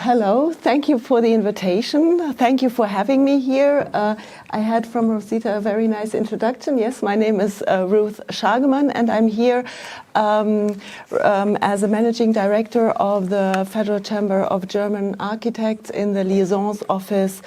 Hello, thank you for the invitation. Thank you for having me here. I had from Rosita a very nice introduction. Yes, my name is Ruth Schagemann, and I'm here as a managing director of the Federal Chamber of German Architects in the Liaisons office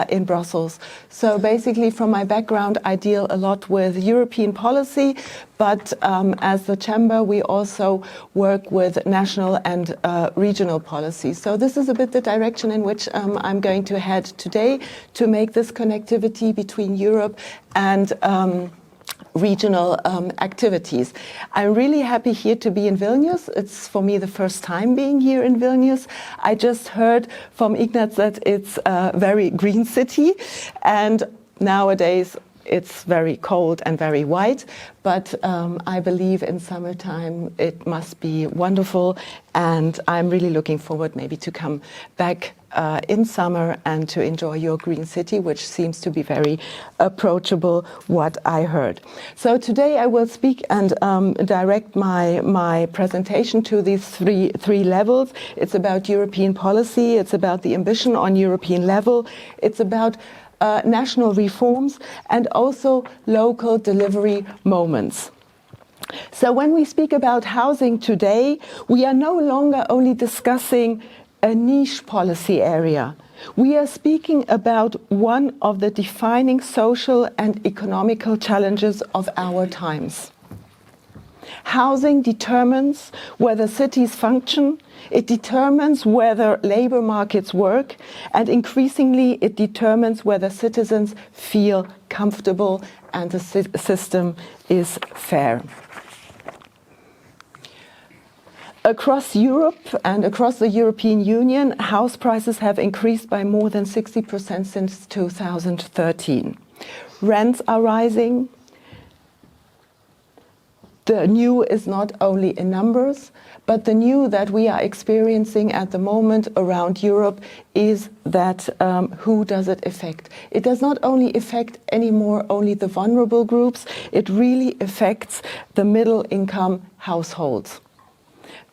in Brussels. So basically, from my background, I deal a lot with European policy, but as the Chamber, we also work with national and regional policy. So this is a bit the direction in which I'm going to head today to make this connectivity between Europe and regional activities. I'm really happy here to be in Vilnius. It's for me the first time being here in Vilnius. I just heard from Ignaz that it's a very green city, and nowadays it's very cold and very white, but I believe in summertime it must be wonderful, and I'm really looking forward maybe to come back in summer and to enjoy your green city, which seems to be very approachable, what I heard. So today I will speak and direct my presentation to these three levels. It's about European policy, it's about the ambition on European level, it's about national reforms, and also local delivery moments. So when we speak about housing today, we are no longer only discussing a niche policy area. We are speaking about one of the defining social and economical challenges of our times. Housing determines whether cities function, it determines whether labor markets work, and increasingly it determines whether citizens feel comfortable and the system is fair. Across Europe and across the European Union, house prices have increased by more than 60% since 2013. Rents are rising. The new is not only in numbers, but the new that we are experiencing at the moment around Europe is that who does it affect? It does not only affect anymore only the vulnerable groups, it really affects the middle income households.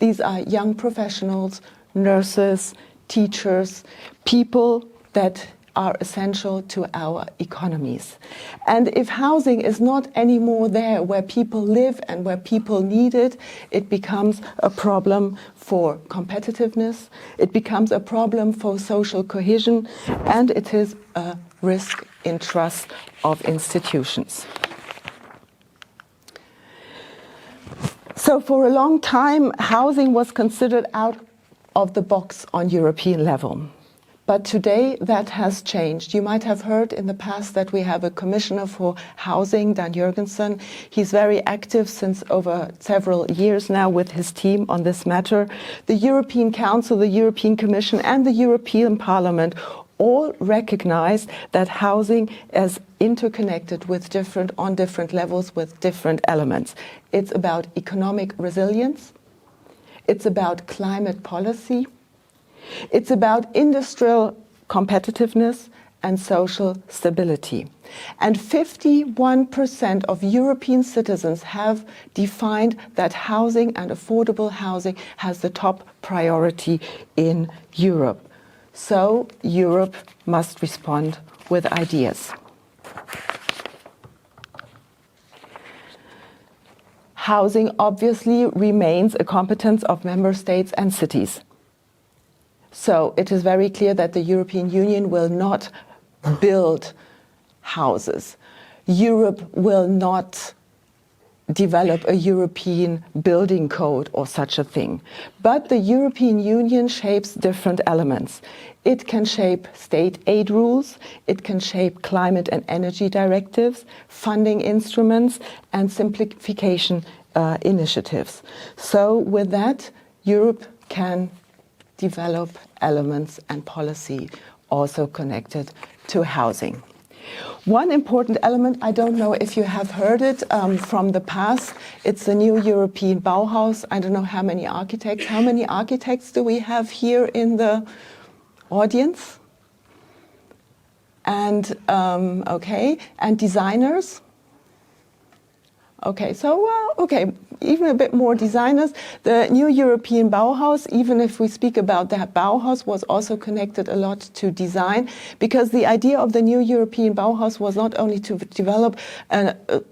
These are young professionals, nurses, teachers, people that are essential to our economies. And if housing is not anymore there where people live and where people need it, it becomes a problem for competitiveness, it becomes a problem for social cohesion, and it is a risk in trust of institutions. So for a long time, housing was considered out of the box on European level. But today that has changed. You might have heard in the past that we have a commissioner for housing, Dan Jurgensen. He's very active since over several years now with his team on this matter. The European Council, the European Commission, and the European Parliament all recognize that housing is interconnected with on different levels with different elements. It's about economic resilience. It's about climate policy. It's about industrial competitiveness and social stability. And 51% of European citizens have defined that housing and affordable housing has the top priority in Europe. So Europe must respond with ideas. Housing obviously remains a competence of member states and cities. So it is very clear that the European Union will not build houses. Europe will not develop a European building code or such a thing. But the European Union shapes different elements. It can shape state aid rules, it can shape climate and energy directives, funding instruments, and simplification initiatives. So with that, Europe can develop elements and policy also connected to housing. One important element, I don't know if you have heard it from the past, it's the new European Bauhaus. I don't know how many architects. How many architects do we have here in the audience? And okay, and designers? Okay, so okay, even a bit more designers. The new European Bauhaus, even if we speak about that Bauhaus, was also connected a lot to design, because the idea of the new European Bauhaus was not only to develop,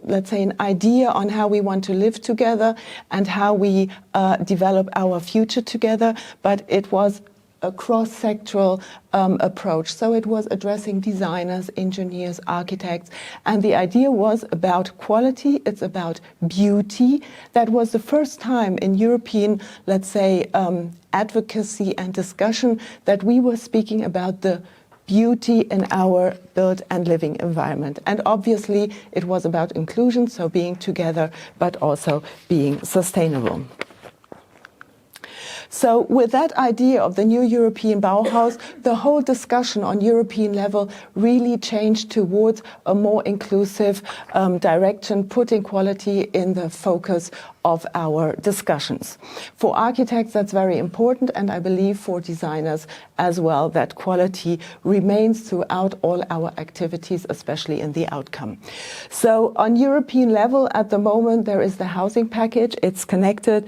let's say, an idea on how we want to live together and how we develop our future together, but it was a cross-sectoral approach. So it was addressing designers, engineers, architects, and the idea was about quality, it's about beauty. That was the first time in European, let's say, advocacy and discussion that we were speaking about the beauty in our built and living environment. And obviously it was about inclusion, so being together, but also being sustainable. So with that idea of the new European Bauhaus, the whole discussion on European level really changed towards a more inclusive direction, putting quality in the focus of our discussions. For architects, that's very important, and I believe for designers as well, that quality remains throughout all our activities, especially in the outcome. So on European level, at the moment, there is the housing package. It's connected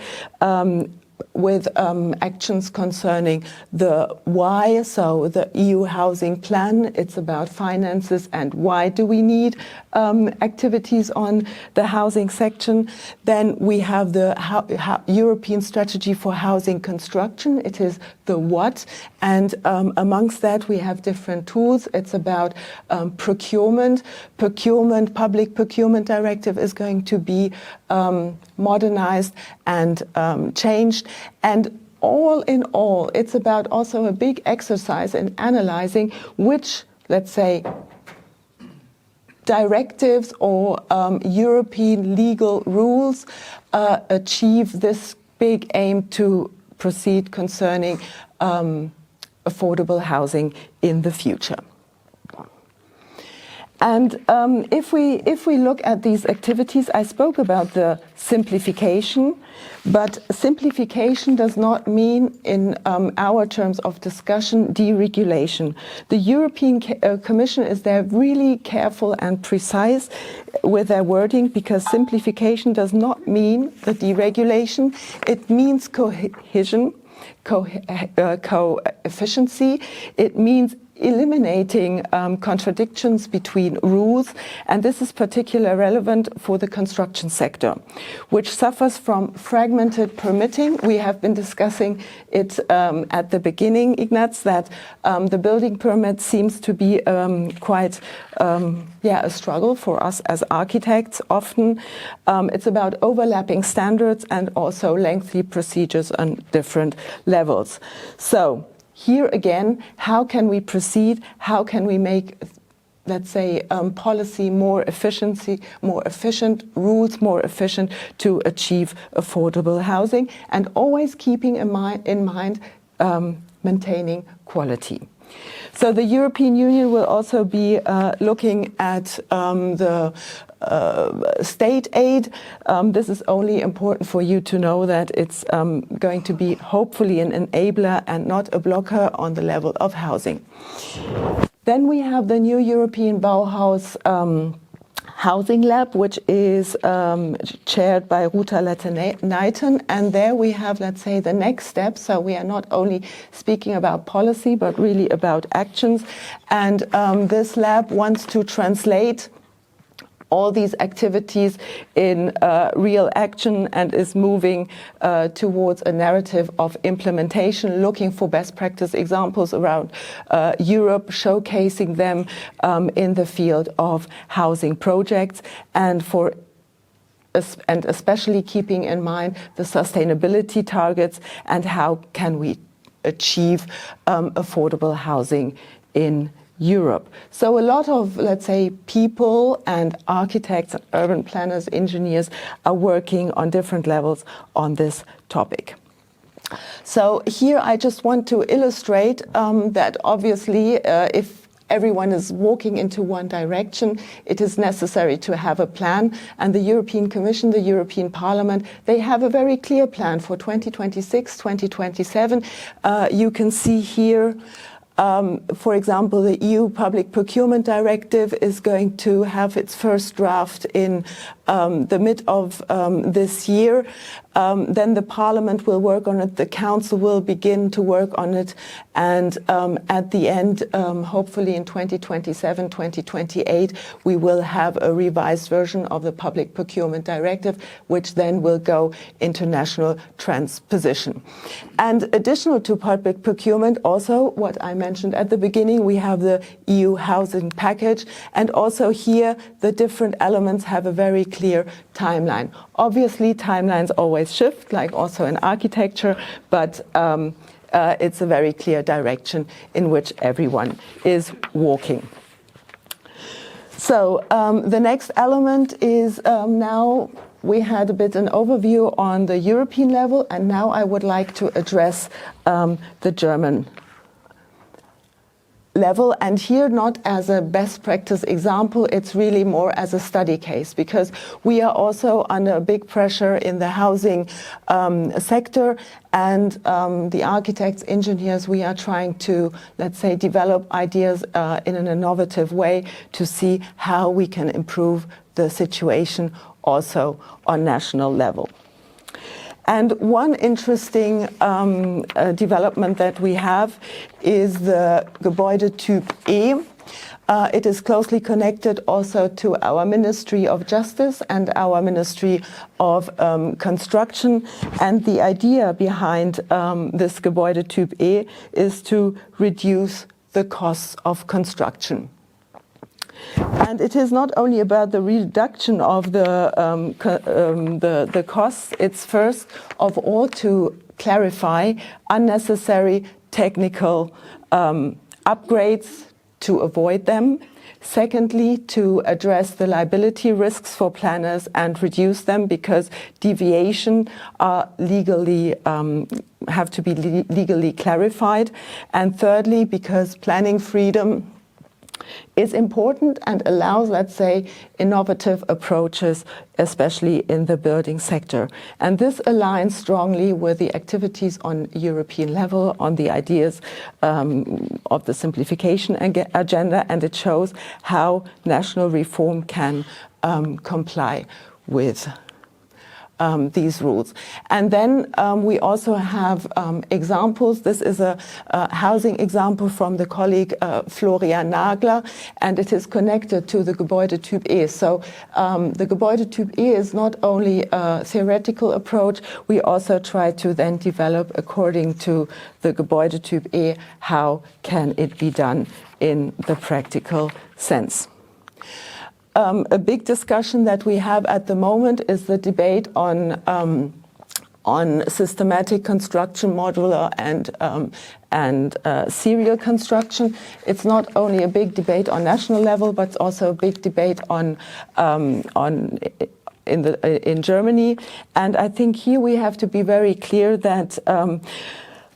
with actions concerning the why, so the EU housing plan. It's about finances and why do we need activities on the housing section. Then we have the European strategy for housing construction. It is the what, and amongst that we have different tools. It's about procurement. Public procurement directive is going to be modernized and changed. And all in all, it's about also a big exercise in analyzing which, let's say, directives or European legal rules achieve this big aim to proceed concerning affordable housing in the future. And if we look at these activities, I spoke about the simplification, but simplification does not mean, in our terms of discussion, deregulation. The European Commission is there really careful and precise with their wording, because simplification does not mean the deregulation. It means cohesion, co-efficiency. It means eliminating contradictions between rules, and this is particularly relevant for the construction sector, which suffers from fragmented permitting. We have been discussing it at the beginning, Ignaz, that the building permit seems to be quite a struggle for us as architects often. It's about overlapping standards and also lengthy procedures on different levels. So here again, how can we proceed? How can we make, let's say, policy more efficient, rules more efficient to achieve affordable housing, and always keeping in mind maintaining quality. So the European Union will also be looking at the state aid. This is only important for you to know that it's going to be hopefully an enabler and not a blocker on the level of housing. Then we have the new European Bauhaus Housing Lab, which is chaired by Ruth Schagemann, and there we have, let's say, the next step. So we are not only speaking about policy, but really about actions. And this lab wants to translate all these activities in real action and is moving towards a narrative of implementation, looking for best practice examples around Europe, showcasing them in the field of housing projects, and especially keeping in mind the sustainability targets and how can we achieve affordable housing in Europe. So a lot of, let's say, people and architects, and urban planners, engineers are working on different levels on this topic. So here I just want to illustrate that obviously if everyone is walking into one direction, it is necessary to have a plan. And the European Commission, the European Parliament, they have a very clear plan for 2026, 2027. You can see here, for example, the EU Public Procurement Directive is going to have its first draft in the mid of this year. Then the Parliament will work on it, the Council will begin to work on it, and at the end, hopefully in 2027, 2028, we will have a revised version of the Public Procurement Directive, which then will go into national transposition. And additional to public procurement, also what I mentioned at the beginning, we have the EU housing package, and also here the different elements have a very clear timeline. Obviously, timelines always shift, like also in architecture, but it's a very clear direction in which everyone is walking. So the next element is now we had a bit an overview on the European level, and now I would like to address the German level, and here not as a best practice example, it's really more as a study case, because we are also under big pressure in the housing sector, and the architects, engineers, we are trying to, let's say, develop ideas in an innovative way to see how we can improve the situation also on national level. And one interesting development that we have is the Gebäudetyp E. It is closely connected also to our Ministry of Justice and our Ministry of Construction. And the idea behind this Gebäudetyp E is to reduce the costs of construction. And it is not only about the reduction of the costs, it's first of all to clarify unnecessary technical upgrades, to avoid them. Secondly, to address the liability risks for planners and reduce them, because deviation are legally have to be legally clarified. And thirdly, because planning freedom is important and allows, let's say, innovative approaches, especially in the building sector. And this aligns strongly with the activities on European level, on the ideas of the simplification agenda, and it shows how national reform can comply with these rules. And then we also have examples. This is a housing example from the colleague Florian Nagler, and it is connected to the Gebäudetyp E. So the Gebäudetyp E is not only a theoretical approach, we also try to then develop according to the Gebäudetyp E, how can it be done in the practical sense. A big discussion that we have at the moment is the debate on systematic construction, modular and serial construction. It's not only a big debate on national level, but it's also a big debate in Germany. And I think here we have to be very clear that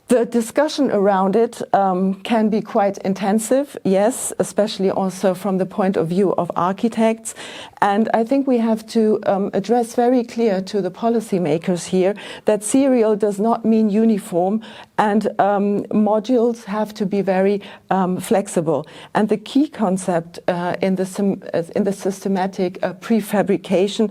the discussion around it can be quite intensive, yes, especially also from the point of view of architects. And I think we have to address very clear to the policymakers here that serial does not mean uniform, and modules have to be very flexible. And the key concept in the systematic prefabrication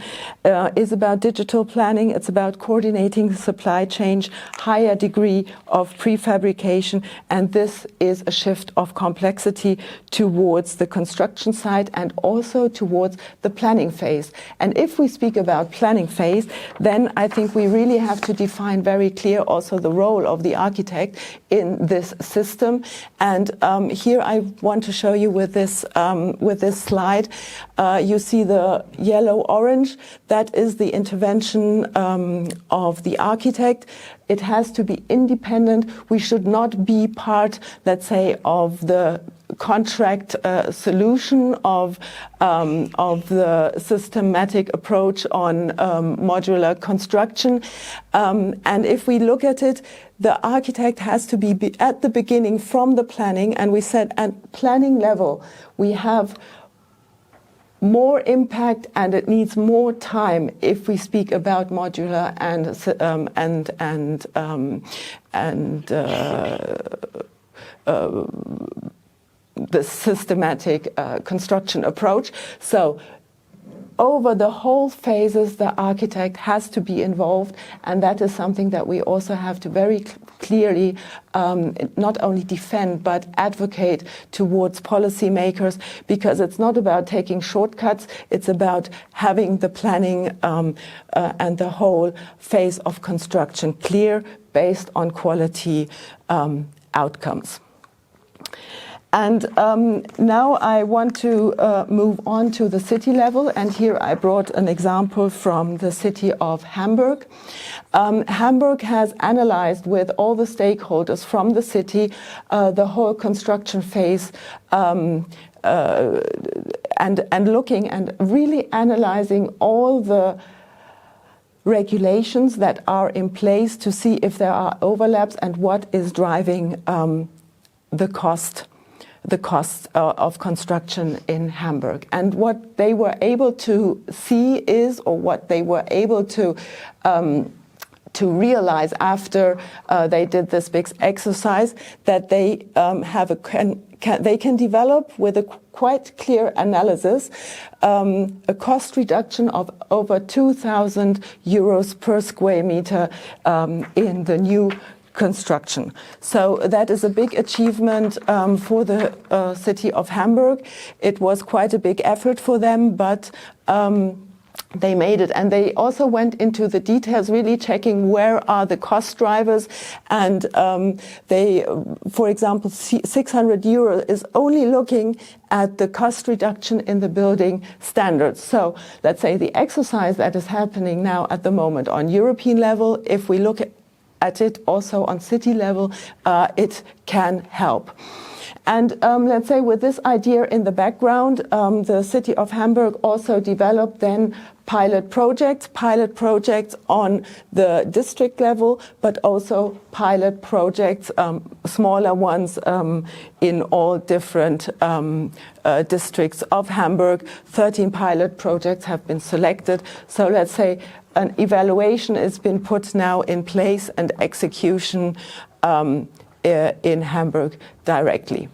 is about digital planning. It's about coordinating the supply chain, higher degree of prefabrication, and this is a shift of complexity towards the construction site and also towards the planning phase. And if we speak about planning phase, then I think we really have to define very clear also the role of the architect in this system. And here I want to show you with this slide. You see the yellow-orange. That is the intervention of the architect. It has to be independent. We should not be part, let's say, of the contract solution of the systematic approach on modular construction. And if we look at it, the architect has to be at the beginning from the planning. And we said at planning level, we have more impact and it needs more time if we speak about modular the systematic construction approach. So over the whole phases, the architect has to be involved, and that is something that we also have to very clearly not only defend but advocate towards policymakers, because it's not about taking shortcuts, it's about having the planning and the whole phase of construction clear based on quality outcomes. And now I want to move on to the city level, and here I brought an example from the city of Hamburg. Hamburg has analyzed with all the stakeholders from the city the whole construction phase and looking and really analyzing all the regulations that are in place to see if there are overlaps and what is driving the cost of construction in Hamburg. And what they were able to see is, or what they were able to realize after they did this big exercise, that they they can develop with a quite clear analysis a cost reduction of over 2,000 euros per square meter in the new construction. So that is a big achievement for the city of Hamburg. It was quite a big effort for them, but they made it. And they also went into the details, really checking where are the cost drivers. And they, for example, 600 euro is only looking at the cost reduction in the building standards. So let's say the exercise that is happening now at the moment on European level, if we look at it also on city level, it can help. And let's say with this idea in the background, the city of Hamburg also developed then pilot projects on the district level, but also pilot projects, smaller ones in all different districts of Hamburg. 13 pilot projects have been selected. So let's say an evaluation has been put now in place and execution in Hamburg directly.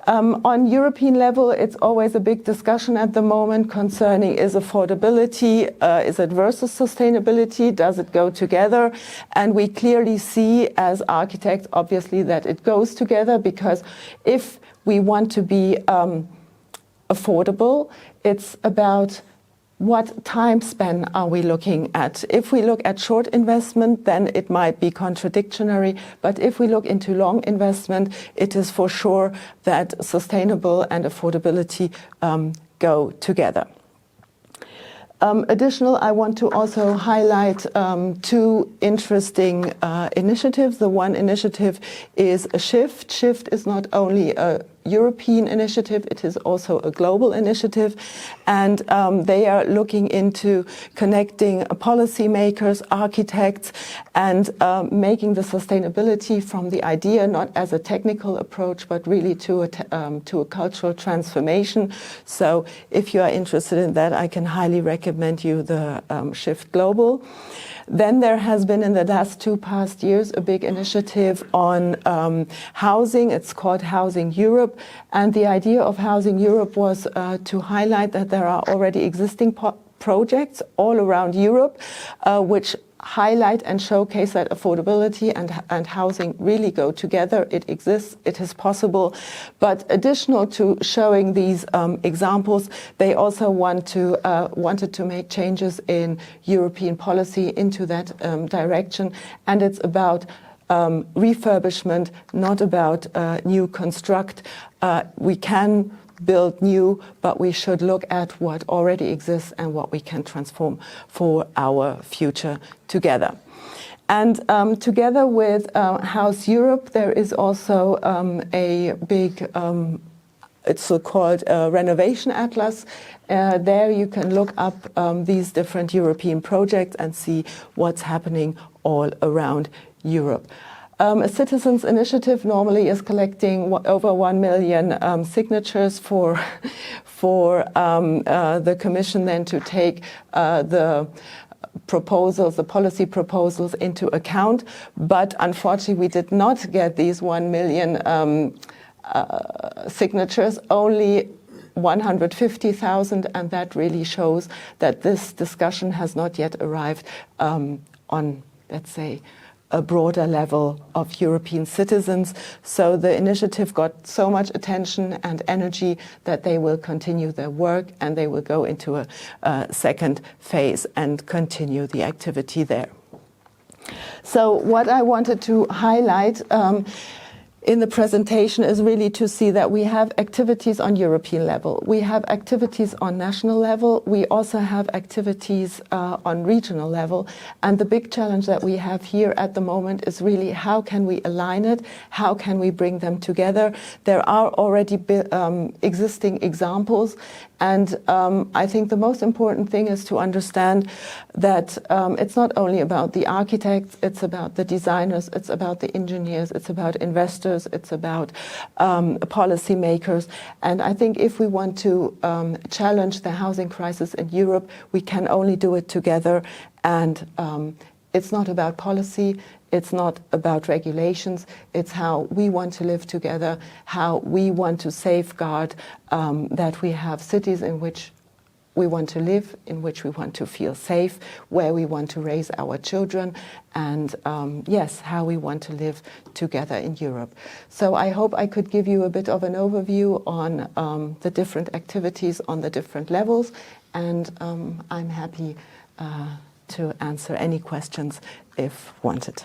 On European level, it's always a big discussion at the moment concerning is affordability, is it versus sustainability, does it go together? And we clearly see as architects, obviously, that it goes together, because if we want to be affordable, it's about what time span are we looking at? If we look at short investment, then it might be contradictory. But if we look into long investment, it is for sure that sustainable and affordability go together. Additional, I want to also highlight two interesting initiatives. The one initiative is a SHIFT. SHIFT is not only a European initiative, it is also a global initiative, and they are looking into connecting policymakers, architects, and making the sustainability from the idea not as a technical approach, but really to a cultural transformation. So if you are interested in that, I can highly recommend you the SHIFT Global. Then there has been in the last past years a big initiative on housing. It's called Housing Europe. And the idea of Housing Europe was to highlight that there are already existing projects all around Europe which highlight and showcase that affordability and housing really go together. It exists, it is possible. But additional to showing these examples, they also wanted to make changes in European policy into that direction. And it's about refurbishment, not about new construct. We can build new, but we should look at what already exists and what we can transform for our future together. And together with House Europe, there is also a big, it's so-called renovation atlas. There you can look up these different European projects and see what's happening all around Europe. A citizens' initiative normally is collecting over 1 million signatures for the Commission then to take the proposals, the policy proposals into account. But unfortunately, we did not get these 1 million signatures. Only 150,000, and that really shows that this discussion has not yet arrived on, let's say, a broader level of European citizens. So the initiative got so much attention and energy that they will continue their work, and they will go into a second phase and continue the activity there. So what I wanted to highlight in the presentation is really to see that we have activities on European level. We have activities on national level. We also have activities on regional level. And the big challenge that we have here at the moment is really how can we align it? How can we bring them together? There are already existing examples. And I think the most important thing is to understand that it's not only about the architects, it's about the designers, it's about the engineers, it's about investors, it's about policymakers. And I think if we want to challenge the housing crisis in Europe, we can only do it together. And it's not about policy, it's not about regulations, it's how we want to live together, how we want to safeguard that we have cities in which we want to live, in which we want to feel safe, where we want to raise our children, and yes, how we want to live together in Europe. So I hope I could give you a bit of an overview on the different activities on the different levels, and I'm happy to answer any questions if wanted.